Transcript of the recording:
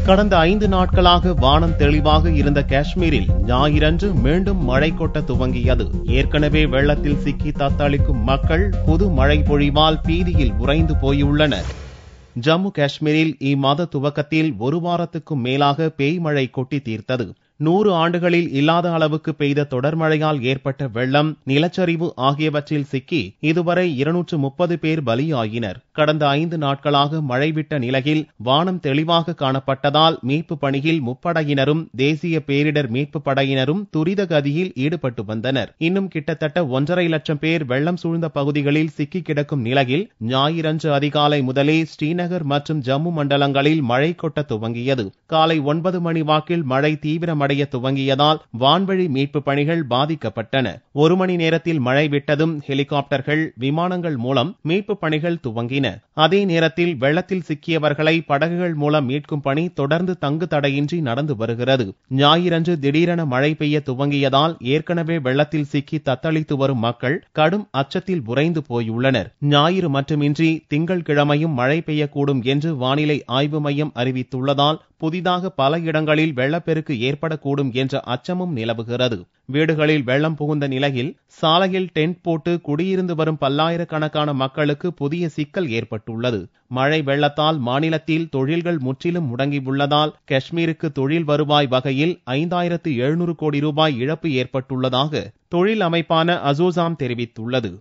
கடந்த 5 நாட்களாக வானம் தெளிவாக இருந்த காஷ்மீரில் ஞாயிறன்று மீண்டும் மழை கொட்ட துவங்கியது. ஏற்கனவே வெள்ளத்தில் சிக்கி தத்தளிக்கும் மக்கள் புது மழை பொழிவால் பீதியில் உறைந்து போயுள்ளனர். ஜம்மு காஷ்மீரில் இம்மாத துவக்கத்தில் ஒரு வாரத்துக்கும் மேலாக பேய் மழை கொட்டி தீர்த்தது. 100 ஆண்டுகளில் இல்லாத அளவுக்கு பெய்த தொடர் மழையால் ஏற்பட்ட வெள்ளம், நிலச்சரிவு ஆகியவற்றில் சிக்கி இதுவரை 230 பேர் பலியாயினர். கடந்த 5 நாட்களாக மழை விட்ட நிலையில் வானம் தெளிவாக காணப்பட்டதால் மீட்பு பணியில் முப்படையினரும் தேசிய பேரிடர் மீட்பு படையினரும் துரித கதியில் ஈடுபட்டு வந்தனர். இன்னும் கிட்டத்தட்ட 1.5 லட்சம் பேர் வெள்ளம் சூழ்ந்த பகுதிகளில் சிக்கி கிடக்கும் நிலையில் ஞாயிறன்று அதிகாலை முதலே ஸ்ரீநகர் மற்றும் ஜம்மு மண்டலங்களில் மழை கொட்ட துவங்கியது. காலை 9 மணி வாக்கில் மழை தீவிரமடைய துவங்கியதால் வான்வழி மீட்பு பணிகள் பாதிக்கப்பட்டன. 1 மணி நேரத்தில் மழை விட்டதும் ஹெலிகாப்டர்கள், விமானங்கள் மூலம் மீட்பு பணிகள் துவங்கின. அதே நேரத்தில் வெள்ளத்தில் சிக்கியவர்களை படகுகள் மூலம் மீட்கும் பணி தொடர்ந்து தங்கு தடையின்றி நடந்து வருகிறது. ஞாயிறன்று திடீரென மழை பெய்ய துவங்கியதால் ஏற்கனவே வெள்ளத்தில் சிக்கி தத்தளித்து வரும் மக்கள் கடும் அச்சத்தில் உறைந்து போயுள்ளனர். ஞாயிறு மட்டுமின்றி திங்கட்கிழமையும் மழை பெய்யக்கூடும் என்று வானிலை ஆய்வு மையம் அறிவித்துள்ளதால் புதிதாக பல இடங்களில் வெள்ளப்பெருக்கு ஏற்படக்கூடும் என்ற அச்சமும் நிலவுகிறது. வீடுகளில் வெள்ளம் புகுந்த நிலையில் சாலையில் டென்ட் போட்டு குடியிருந்து வரும் பல்லாயிரக்கணக்கான மக்களுக்கு புதிய சிக்கல் ஏற்பட்டுள்ளது. மழை வெள்ளத்தால் மாநிலத்தில் தொழில்கள் முற்றிலும் முடங்கியுள்ளதால் காஷ்மீருக்கு தொழில் வருவாய் வகையில் 5700 கோடி ரூபாய் இழப்பு ஏற்பட்டுள்ளதாக தொழில் அமைப்பான அசோசாம் தெரிவித்துள்ளது.